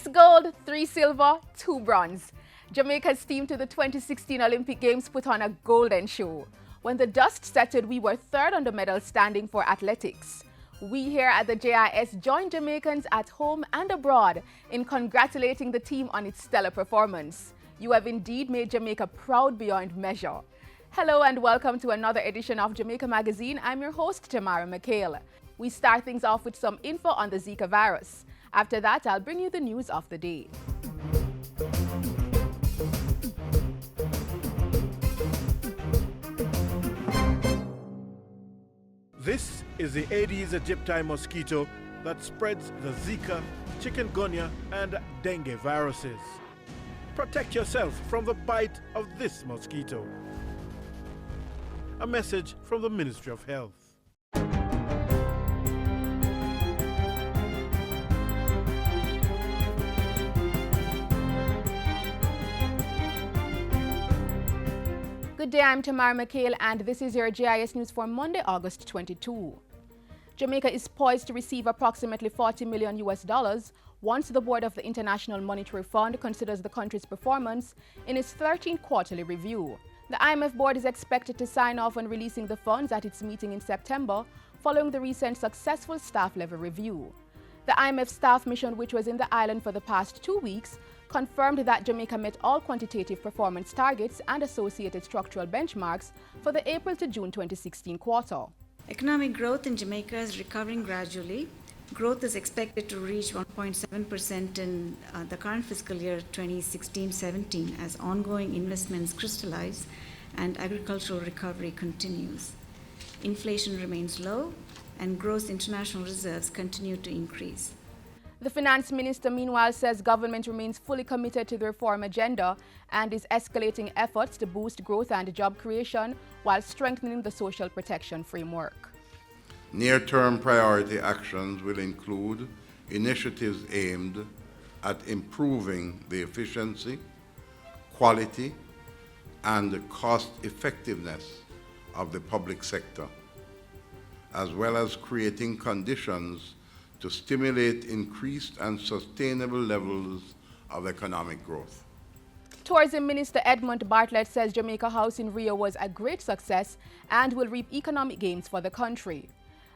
gold, 3 silver, 2 bronze. Jamaica's team to the 2016 Olympic Games put on a golden show. When the dust settled, we were third on the medal standing for athletics. We here at the JIS joined Jamaicans at home and abroad in congratulating the team on its stellar performance. You have indeed made Jamaica proud beyond measure. Hello and welcome to another edition of Jamaica Magazine. I'm your host, Tamara McHale. We start things off with some info on the Zika virus. After that, I'll bring you the news of the day. This is the Aedes aegypti mosquito that spreads the Zika, chikungunya, and dengue viruses. Protect yourself from the bite of this mosquito. A message from the Ministry of Health. Good day, I'm Tamara McHale and this is your GIS News for Monday, August 22. Jamaica is poised to receive approximately $40 million once the board of the International Monetary Fund considers the country's performance in its 13th quarterly review. The IMF board is expected to sign off on releasing the funds at its meeting in September following the recent successful staff-level review. The IMF staff mission, which was in the island for the past 2 weeks, confirmed that Jamaica met all quantitative performance targets and associated structural benchmarks for the April to June 2016 quarter. Economic growth in Jamaica is recovering gradually. Growth is expected to reach 1.7% in the current fiscal year 2016-17 as ongoing investments crystallize and agricultural recovery continues. Inflation remains low and gross international reserves continue to increase. The finance minister, meanwhile, says government remains fully committed to the reform agenda and is escalating efforts to boost growth and job creation while strengthening the social protection framework. Near-term priority actions will include initiatives aimed at improving the efficiency, quality, and cost-effectiveness of the public sector, as well as creating conditions to stimulate increased and sustainable levels of economic growth. Tourism Minister Edmund Bartlett says Jamaica House in Rio was a great success and will reap economic gains for the country.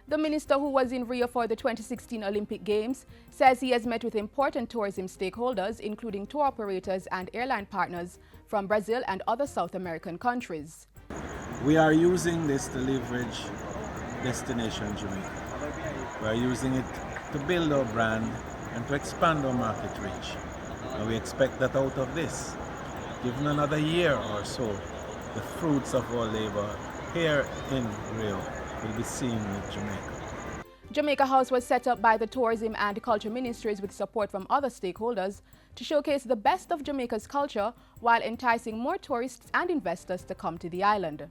The minister, who was in Rio for the 2016 Olympic Games, says he has met with important tourism stakeholders, including tour operators and airline partners from Brazil and other South American countries. We are using this to leverage Destination Jamaica. We are using it to build our brand and to expand our market reach. And we expect that out of this, given another year or so, the fruits of our labor here in Rio will be seen with Jamaica. Jamaica House was set up by the Tourism and Culture Ministries with support from other stakeholders to showcase the best of Jamaica's culture while enticing more tourists and investors to come to the island.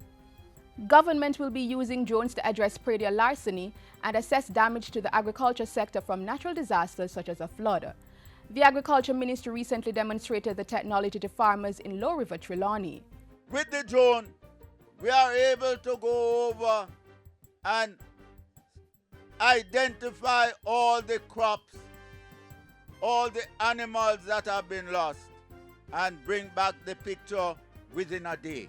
Government will be using drones to address predial larceny and assess damage to the agriculture sector from natural disasters such as a flood. The Agriculture Ministry recently demonstrated the technology to farmers in Low River, Trelawney. With the drone, we are able to go over and identify all the crops, all the animals that have been lost, and bring back the picture within a day.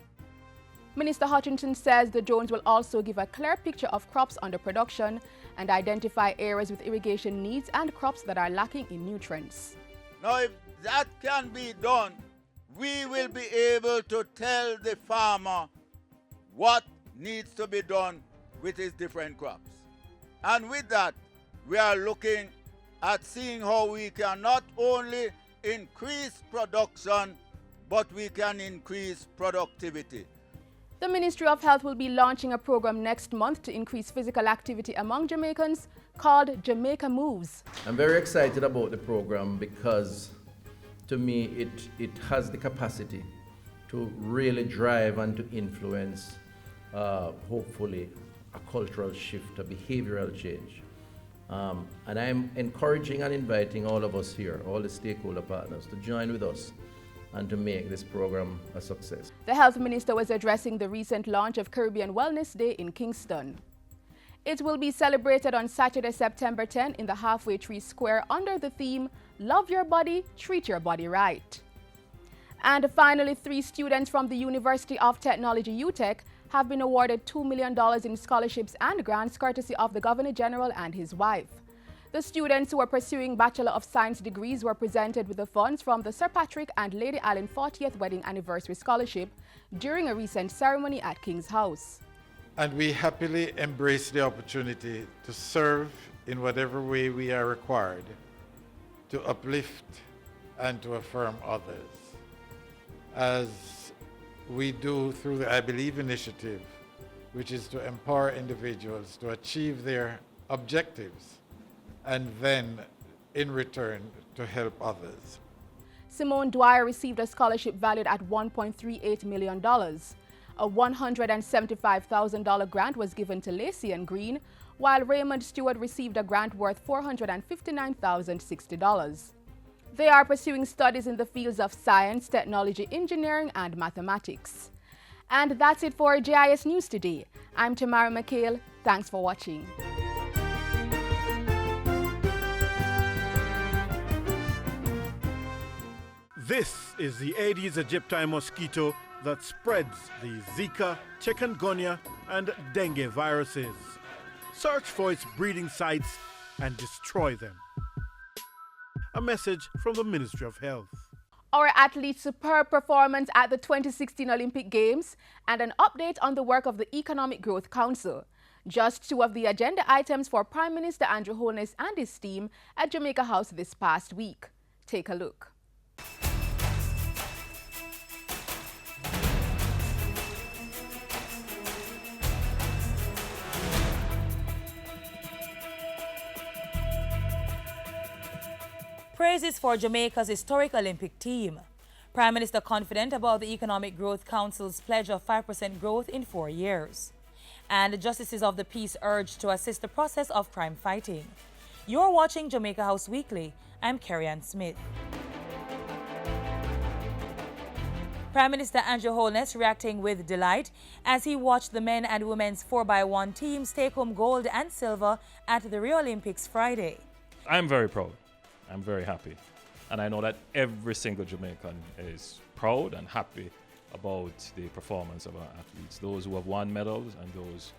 Minister Hutchinson says the drones will also give a clear picture of crops under production and identify areas with irrigation needs and crops that are lacking in nutrients. Now, if that can be done, we will be able to tell the farmer what needs to be done with his different crops. And with that, we are looking at seeing how we can not only increase production, but we can increase productivity. The Ministry of Health will be launching a program next month to increase physical activity among Jamaicans called Jamaica Moves. I'm very excited about the program because to me it has the capacity to really drive and to influence hopefully a cultural shift, a behavioral change. And I'm encouraging and inviting all of us here, all the stakeholder partners, to join with us and to make this program a success. The Health Minister was addressing the recent launch of Caribbean Wellness Day in Kingston. It will be celebrated on Saturday, September 10 in the Halfway Tree Square under the theme, Love Your Body, Treat Your Body Right. And finally, 3 students from the University of Technology UTech have been awarded $2 million in scholarships and grants courtesy of the Governor General and his wife. The students who are pursuing Bachelor of Science degrees were presented with the funds from the Sir Patrick and Lady Allen 40th Wedding Anniversary Scholarship during a recent ceremony at King's House. And we happily embrace the opportunity to serve in whatever way we are required to uplift and to affirm others, as we do through the I Believe initiative, which is to empower individuals to achieve their objectives and then, in return, to help others. Simone Dwyer received a scholarship valued at $1.38 million. A $175,000 grant was given to Lacey and Green, while Raymond Stewart received a grant worth $459,060. They are pursuing studies in the fields of science, technology, engineering, and mathematics. And that's it for JIS News today. I'm Tamara McHale. Thanks for watching. This is the Aedes aegypti mosquito that spreads the Zika, Chikungunya, and dengue viruses. Search for its breeding sites and destroy them. A message from the Ministry of Health. Our athletes' superb performance at the 2016 Olympic Games and an update on the work of the Economic Growth Council. Just 2 of the agenda items for Prime Minister Andrew Holness and his team at Jamaica House this past week. Take a look. Praises for Jamaica's historic Olympic team. Prime Minister confident about the Economic Growth Council's pledge of 5% growth in 4 years. And justices of the peace urged to assist the process of crime fighting. You're watching Jamaica House Weekly. I'm Carrie-Ann Smith. Prime Minister Andrew Holness reacting with delight as he watched the men and women's 4x1 teams take home gold and silver at the Rio Olympics Friday. I'm very proud. I'm very happy. And I know that every single Jamaican is proud and happy about the performance of our athletes. Those who have won medals and those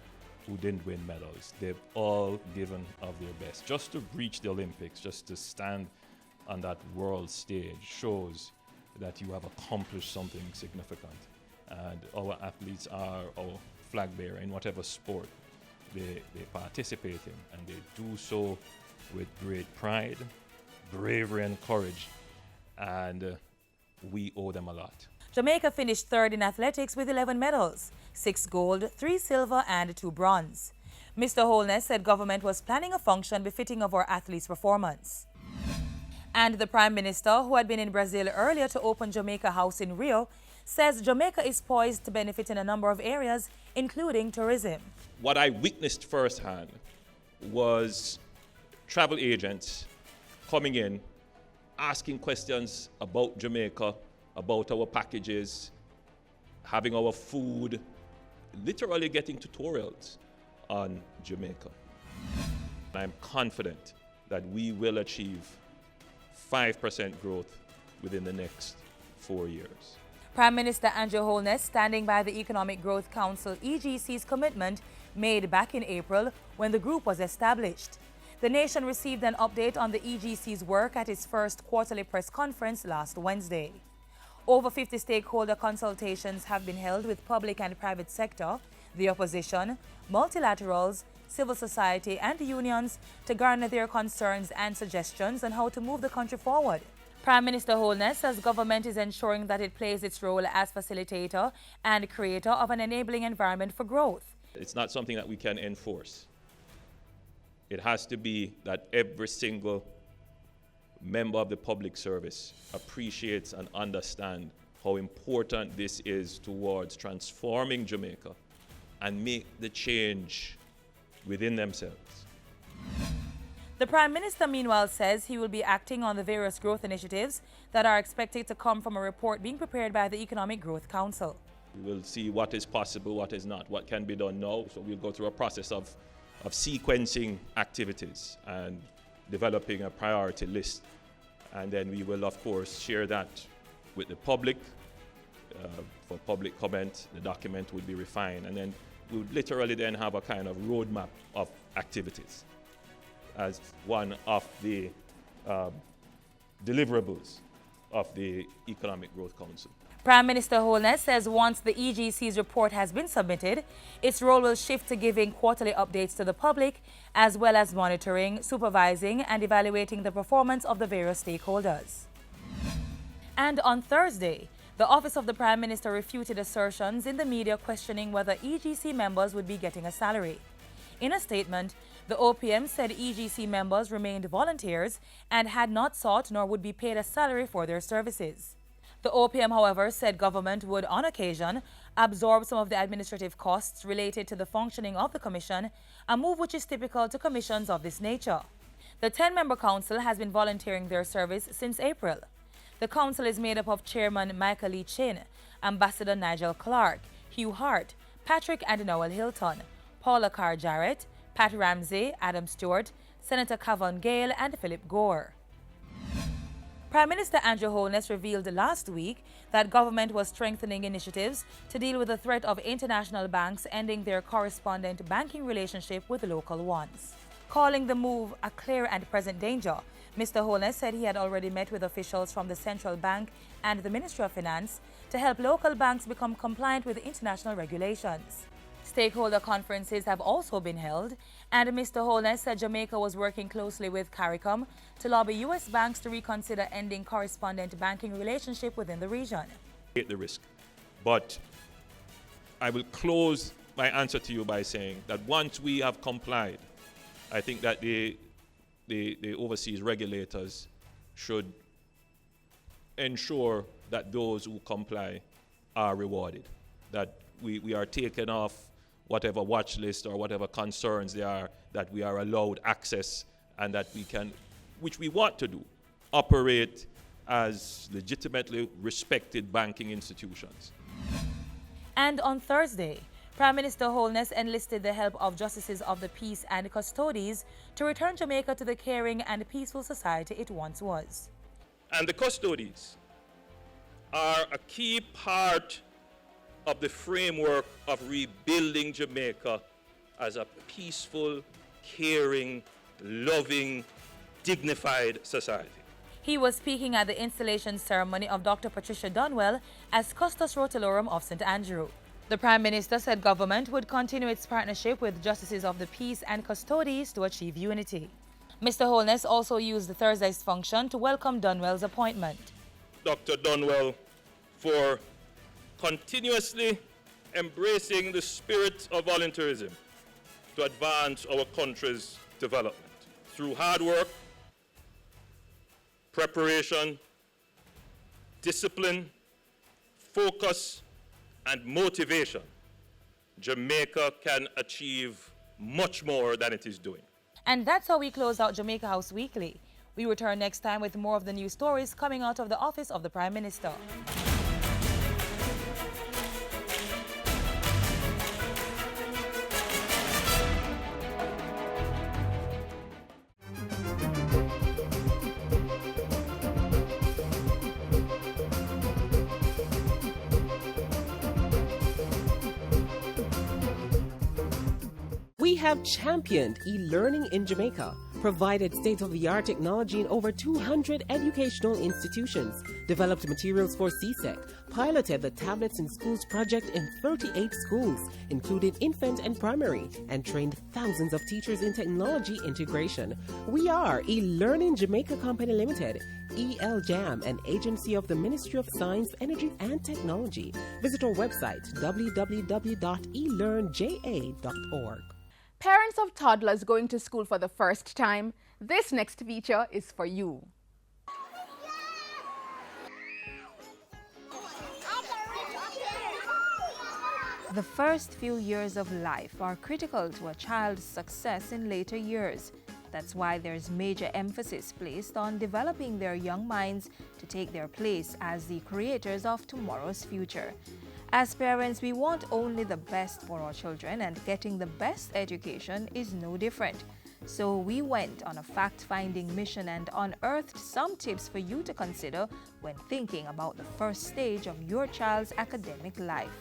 who didn't win medals. They've all given of their best. Just to reach the Olympics, just to stand on that world stage shows that you have accomplished something significant. And our athletes are our flag bearer in whatever sport they participate in. And they do so with great pride, bravery and courage, and we owe them a lot. Jamaica finished 3rd in athletics with 11 medals, 6 gold, 3 silver and 2 bronze. Mr. Holness said government was planning a function befitting of our athletes' performance. And the Prime Minister, who had been in Brazil earlier to open Jamaica House in Rio, says Jamaica is poised to benefit in a number of areas, including tourism. What I witnessed firsthand was travel agents coming in, asking questions about Jamaica, about our packages, having our food, literally getting tutorials on Jamaica. I'm confident that we will achieve 5% growth within the next 4 years. Prime Minister Andrew Holness standing by the Economic Growth Council EGC's commitment made back in April when the group was established. The nation received an update on the EGC's work at its first quarterly press conference last Wednesday. Over 50 stakeholder consultations have been held with public and private sector, the opposition, multilaterals, civil society and unions to garner their concerns and suggestions on how to move the country forward. Prime Minister Holness says government is ensuring that it plays its role as facilitator and creator of an enabling environment for growth. It's not something that we can enforce. It has to be that every single member of the public service appreciates and understands how important this is towards transforming Jamaica and make the change within themselves. The Prime Minister, meanwhile, says he will be acting on the various growth initiatives that are expected to come from a report being prepared by the Economic Growth Council. We will see what is possible, what is not, what can be done now. So we'll go through a process of sequencing activities and developing a priority list. And then we will, of course, share that with the public for public comment. The document would be refined, and then we would literally then have a kind of roadmap of activities as one of the deliverables of the Economic Growth Council. Prime Minister Holness says once the EGC's report has been submitted, its role will shift to giving quarterly updates to the public, as well as monitoring, supervising, and evaluating the performance of the various stakeholders. And on Thursday, the Office of the Prime Minister refuted assertions in the media questioning whether EGC members would be getting a salary. In a statement, the OPM said EGC members remained volunteers and had not sought nor would be paid a salary for their services. The OPM, however, said government would, on occasion, absorb some of the administrative costs related to the functioning of the commission, a move which is typical to commissions of this nature. The 10-member council has been volunteering their service since April. The council is made up of Chairman Michael Lee Chin, Ambassador Nigel Clark, Hugh Hart, Patrick and Noel Hilton, Paula Carr Jarrett, Pat Ramsey, Adam Stewart, Senator Cavan Gale, and Philip Gore. Prime Minister Andrew Holness revealed last week that government was strengthening initiatives to deal with the threat of international banks ending their correspondent banking relationship with local ones. Calling the move a clear and present danger, Mr. Holness said he had already met with officials from the Central Bank and the Ministry of Finance to help local banks become compliant with international regulations. Stakeholder conferences have also been held, and Mr. Holness said Jamaica was working closely with CARICOM to lobby U.S. banks to reconsider ending correspondent banking relationship within the region. The risk. But I will close my answer to you by saying that once we have complied, I think that the overseas regulators should ensure that those who comply are rewarded, that we are taken off whatever watch list or whatever concerns there are, that we are allowed access, and that we can, which we want to do, operate as legitimately respected banking institutions. And on Thursday, Prime Minister Holness enlisted the help of Justices of the Peace and Custodies to return Jamaica to the caring and peaceful society it once was. And the custodies are a key part of the framework of rebuilding Jamaica as a peaceful, caring, loving, dignified society. He was speaking at the installation ceremony of Dr. Patricia Dunwell as Custos Rotalorum of St. Andrew. The Prime Minister said government would continue its partnership with Justices of the Peace and Custodies to achieve unity. Mr. Holness also used the Thursday's function to welcome Dunwell's appointment. Dr. Dunwell for continuously embracing the spirit of volunteerism to advance our country's development. Through hard work, preparation, discipline, focus, and motivation, Jamaica can achieve much more than it is doing. And that's how we close out Jamaica House Weekly. We return next time with more of the news stories coming out of the office of the Prime Minister. We have championed e-learning in Jamaica, provided state-of-the-art technology in over 200 educational institutions, developed materials for CSEC, piloted the Tablets in Schools project in 38 schools, including infant and primary, and trained thousands of teachers in technology integration. We are e-Learning Jamaica Company Limited, ELJAM, an agency of the Ministry of Science, Energy and Technology. Visit our website, www.elearnja.org. Parents of toddlers going to school for the first time, this next feature is for you. The first few years of life are critical to a child's success in later years. That's why there's major emphasis placed on developing their young minds to take their place as the creators of tomorrow's future. As parents, we want only the best for our children, and getting the best education is no different. So we went on a fact-finding mission and unearthed some tips for you to consider when thinking about the first stage of your child's academic life.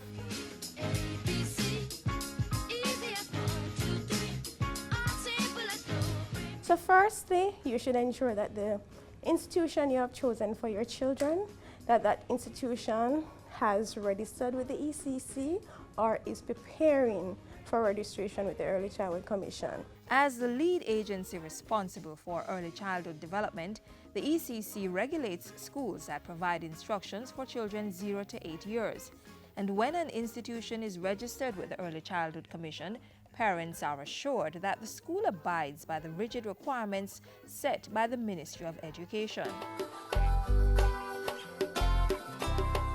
So firstly, you should ensure that the institution you have chosen for your children, that institution has registered with the ECC or is preparing for registration with the Early Childhood Commission. As the lead agency responsible for early childhood development, the ECC regulates schools that provide instructions for children 0 to 8 years. And when an institution is registered with the Early Childhood Commission, parents are assured that the school abides by the rigid requirements set by the Ministry of Education.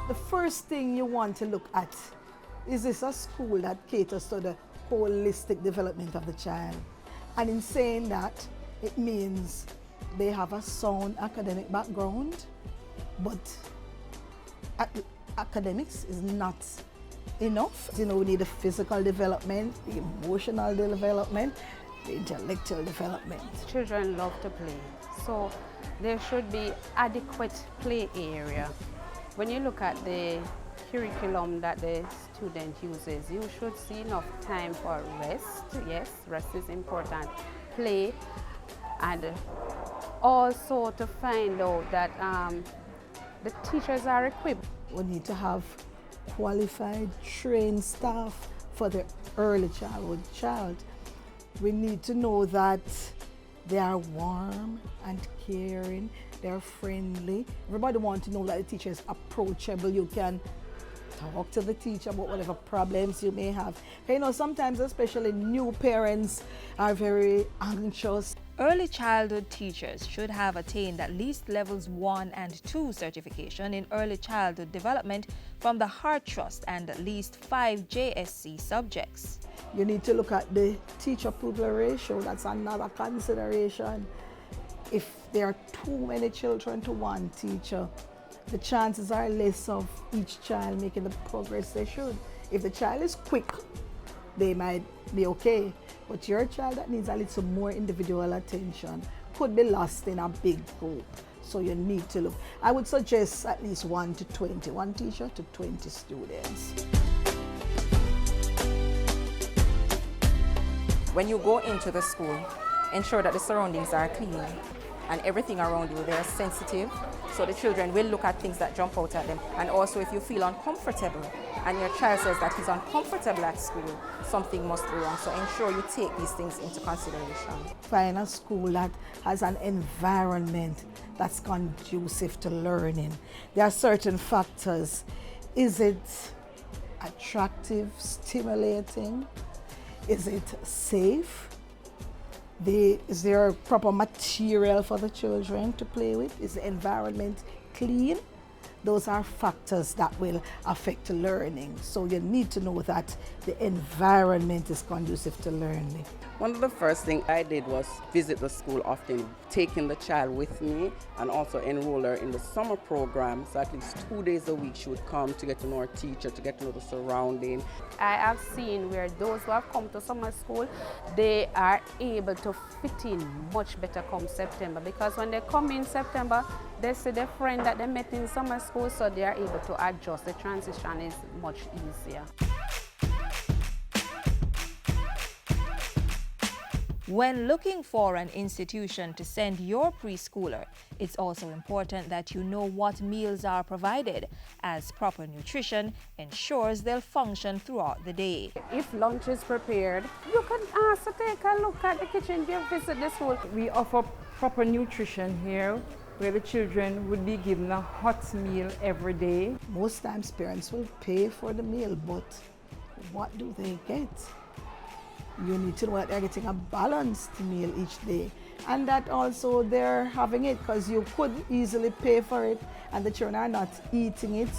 The first thing you want to look at is this a school that caters to the holistic development of the child. And in saying that, it means they have a sound academic background, but academics is not enough. You know, we need the physical development, the emotional development, the intellectual development. Children love to play, so there should be adequate play area. When you look at the curriculum that the student uses, you should see enough time for rest. Yes, rest is important. Play, and also to find out that the teachers are equipped. We need to have qualified, trained staff for the early childhood child. We need to know that they are warm and caring, they're friendly. Everybody wants to know that the teacher is approachable. You can talk to the teacher about whatever problems you may have. You know, sometimes especially new parents are very anxious. Early childhood teachers should have attained at least levels 1 and 2 certification in early childhood development from the Heart Trust and at least 5 JSC subjects. You need to look at the teacher pupil ratio. That's another consideration. If there are too many children to one teacher, the chances are less of each child making the progress they should. If the child is quick, they might be okay. But your child that needs a little more individual attention could be lost in a big group. So you need to look. I would suggest at least 1 to 20, one teacher to 20 students. When you go into the school, ensure that the surroundings are clean and everything around you, they're sensitive. So the children will look at things that jump out at them. And also if you feel uncomfortable and your child says that he's uncomfortable at school, something must be wrong. So ensure you take these things into consideration. Find a school that has an environment that's conducive to learning. There are certain factors. Is it attractive, stimulating? Is it safe? Is there proper material for the children to play with? Is the environment clean? Those are factors that will affect learning. So you need to know that the environment is conducive to learning. One of the first things I did was visit the school often, taking the child with me and also enroll her in the summer program. So at least 2 days a week she would come to get to know her teacher, to get to know the surrounding. I have seen where those who have come to summer school, they are able to fit in much better come September, because when they come in September, they see their friend that they met in summer school, so they are able to adjust. The transition is much easier. When looking for an institution to send your preschooler, it's also important that you know what meals are provided, as proper nutrition ensures they'll function throughout the day. If lunch is prepared, you can ask to take a look at the kitchen if you visit the school. We offer proper nutrition here, where the children would be given a hot meal every day. Most times parents will pay for the meal, but what do they get? You need to know that they're getting a balanced meal each day, and that also they're having it, because you could easily pay for it and the children are not eating it.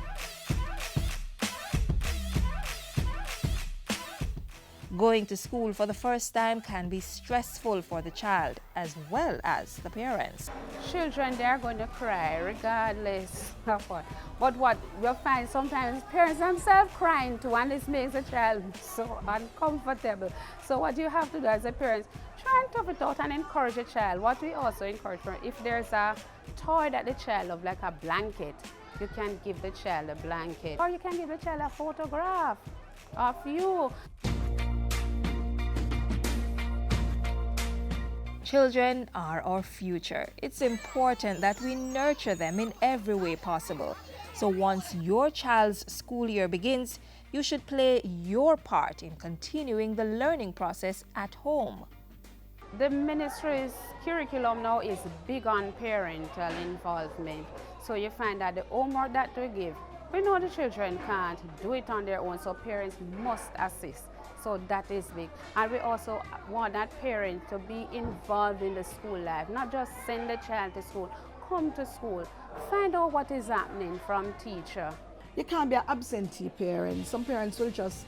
Going to school for the first time can be stressful for the child as well as the parents. Children, they're going to cry regardless of what. But what you'll find sometimes parents themselves crying too, and this makes the child so uncomfortable. So what you have to do as a parent, try and tough it out and encourage a child. What we also encourage, if there's a toy that the child loves, like a blanket, you can give the child a blanket. Or you can give the child a photograph of you. Children are our future. It's important that we nurture them in every way possible. So once your child's school year begins, you should play your part in continuing the learning process at home. The ministry's curriculum now is big on parental involvement. So you find that the homework that we give, we know the children can't do it on their own, so parents must assist. So that is big. And we also want that parent to be involved in the school life, not just send the child to school, come to school, find out what is happening from teacher. You can't be an absentee parent. Some parents will just,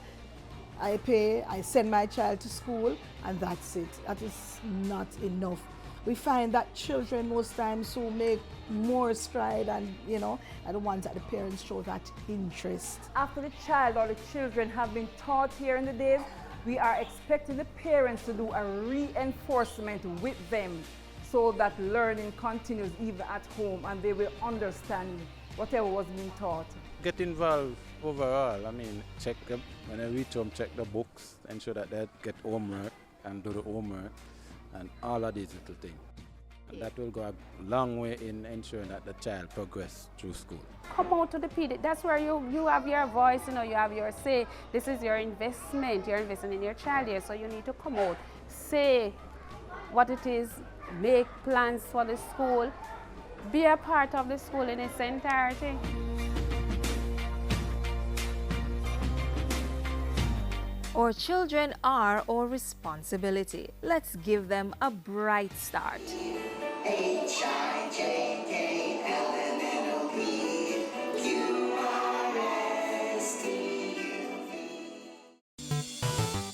I pay, I send my child to school, and that's it. That is not enough. We find that children most times who make more stride and, are the ones that the parents show that interest. After the child or the children have been taught here in the days, we are expecting the parents to do a reinforcement with them so that learning continues even at home and they will understand whatever was being taught. Get involved overall. Check them when I reach home, check the books, ensure that they get homework and do the homework and all of these little things. And that will go a long way in ensuring that the child progresses through school. Come out to the PD. That's where you have your voice, you have your say. This is your investment. You're investing in your child here, so you need to come out, say what it is, make plans for the school, be a part of the school in its entirety. Our children are our responsibility. Let's give them a bright start.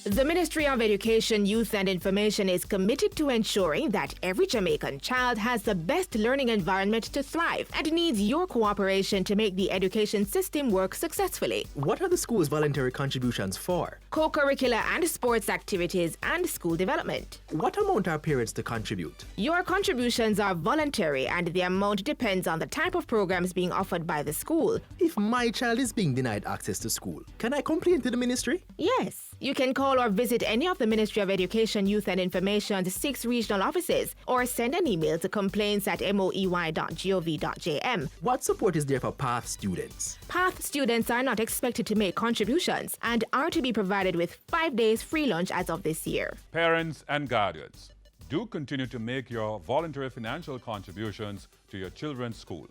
The Ministry of Education, Youth and Information is committed to ensuring that every Jamaican child has the best learning environment to thrive and needs your cooperation to make the education system work successfully. What are the school's voluntary contributions for? Co-curricular and sports activities and school development. What amount are parents to contribute? Your contributions are voluntary and the amount depends on the type of programs being offered by the school. If my child is being denied access to school, can I complain to the ministry? Yes. You can call or visit any of the Ministry of Education, Youth and Information's 6 regional offices or send an email to complaints@moey.gov.jm. What support is there for PATH students? PATH students are not expected to make contributions and are to be provided with 5 days free lunch as of this year. Parents and guardians, do continue to make your voluntary financial contributions to your children's school.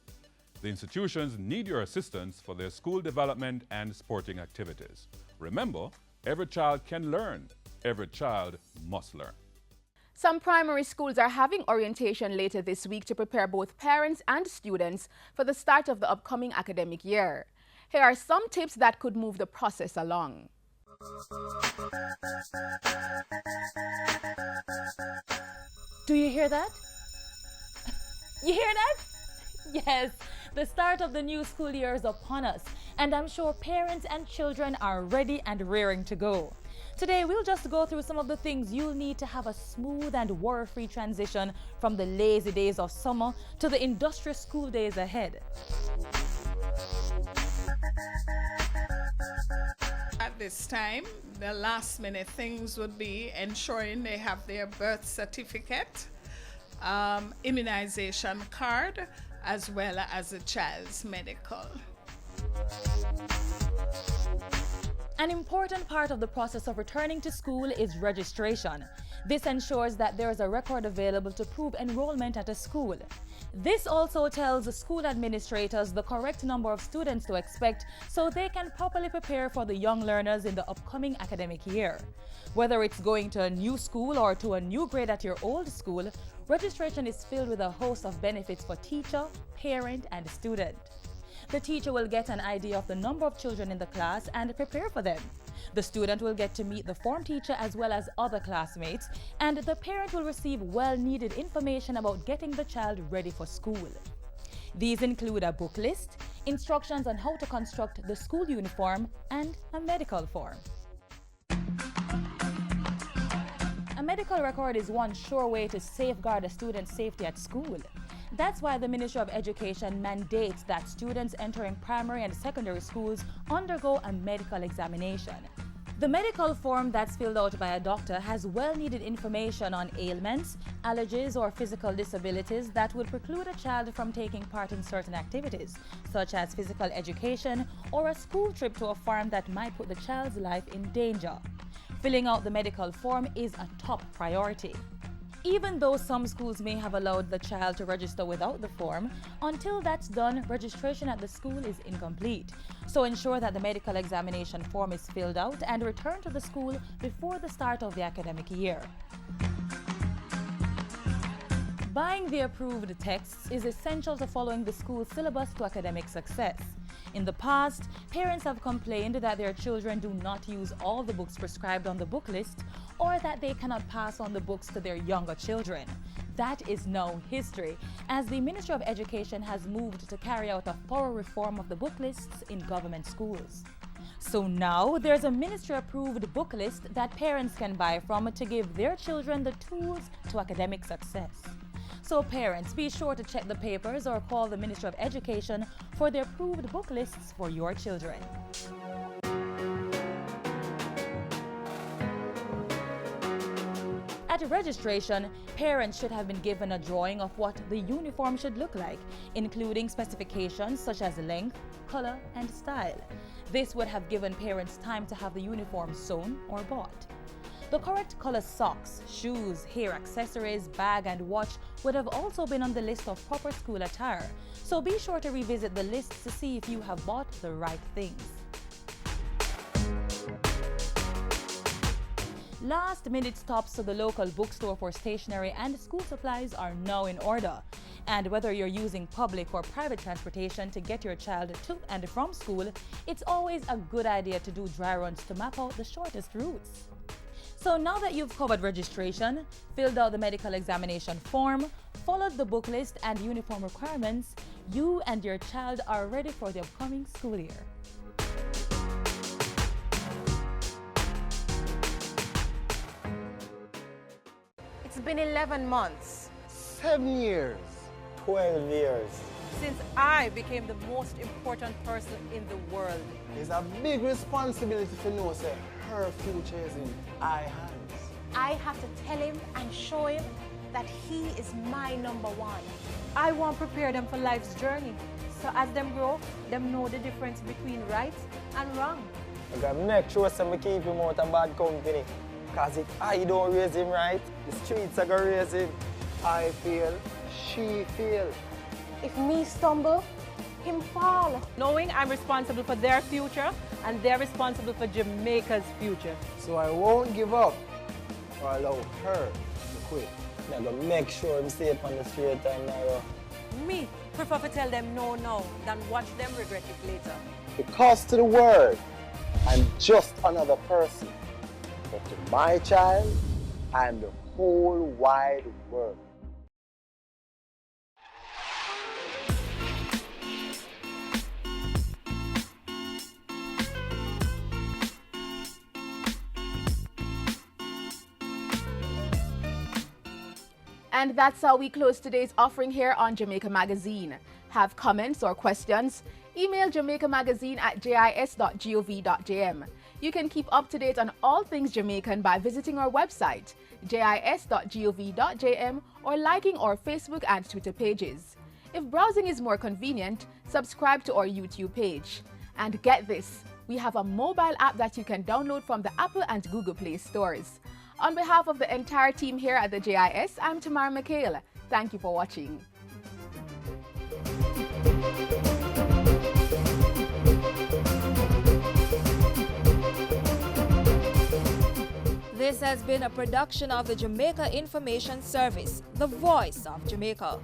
The institutions need your assistance for their school development and sporting activities. Remember, every child can learn. Every child must learn. Some primary schools are having orientation later this week to prepare both parents and students for the start of the upcoming academic year. Here are some tips that could move the process along. Do you hear that? You hear that? Yes, the start of the new school year is upon us, and I'm sure parents and children are ready and raring to go. Today, we'll just go through some of the things you'll need to have a smooth and worry-free transition from the lazy days of summer to the industrious school days ahead. At this time, the last minute things would be ensuring they have their birth certificate, immunization card, as well as a child's medical. An important part of the process of returning to school is registration. This ensures that there is a record available to prove enrollment at a school. This also tells school administrators the correct number of students to expect so they can properly prepare for the young learners in the upcoming academic year. Whether it's going to a new school or to a new grade at your old school, registration is filled with a host of benefits for teacher, parent, and student. The teacher will get an idea of the number of children in the class and prepare for them. The student will get to meet the form teacher as well as other classmates, and the parent will receive well-needed information about getting the child ready for school. These include a book list, instructions on how to construct the school uniform, and a medical form. A medical record is one sure way to safeguard a student's safety at school. That's why the Ministry of Education mandates that students entering primary and secondary schools undergo a medical examination. The medical form that's filled out by a doctor has well-needed information on ailments, allergies, or physical disabilities that would preclude a child from taking part in certain activities, such as physical education or a school trip to a farm that might put the child's life in danger. Filling out the medical form is a top priority. Even though some schools may have allowed the child to register without the form, until that's done, registration at the school is incomplete. So ensure that the medical examination form is filled out and returned to the school before the start of the academic year. Buying the approved texts is essential to following the school's syllabus to academic success. In the past, parents have complained that their children do not use all the books prescribed on the book list, or that they cannot pass on the books to their younger children. That is now history, as the Ministry of Education has moved to carry out a thorough reform of the book lists in government schools. So now there's a ministry-approved book list that parents can buy from to give their children the tools to academic success. So parents, be sure to check the papers or call the Ministry of Education for the approved book lists for your children. At registration, parents should have been given a drawing of what the uniform should look like, including specifications such as length, color, and style. This would have given parents time to have the uniform sewn or bought. The correct color socks, shoes, hair accessories, bag, and watch would have also been on the list of proper school attire, so be sure to revisit the lists to see if you have bought the right things. Last-minute stops to the local bookstore for stationery and school supplies are now in order. And whether you're using public or private transportation to get your child to and from school, it's always a good idea to do dry runs to map out the shortest routes. So now that you've covered registration, filled out the medical examination form, followed the book list and uniform requirements, you and your child are ready for the upcoming school year. It's been 11 months. 7 years. 12 years. Since I became the most important person in the world. It's a big responsibility to know that her future is in our hands. I have to tell him and show him that he is my number one. I want to prepare them for life's journey. So as them grow, them know the difference between right and wrong. I gotta make sure we keep him out of bad company. Because if I don't raise him right, the streets are gonna raise him. I feel, she feel. If me stumble, him fall. Knowing I'm responsible for their future and they're responsible for Jamaica's future. So I won't give up or allow her to quit. I'm gonna make sure I'm safe on the straight and narrow. Me prefer to tell them no now than watch them regret it later. Because to the world, I'm just another person. But to my child, I'm the whole wide world. And that's how we close today's offering here on Jamaica Magazine. Have comments or questions? Email jamaicamagazine@jis.gov.jm. You can keep up to date on all things Jamaican by visiting our website, jis.gov.jm, or liking our Facebook and Twitter pages. If browsing is more convenient, subscribe to our YouTube page. And get this, we have a mobile app that you can download from the Apple and Google Play stores. On behalf of the entire team here at the JIS, I'm Tamara McHale. Thank you for watching. This has been a production of the Jamaica Information Service, the voice of Jamaica.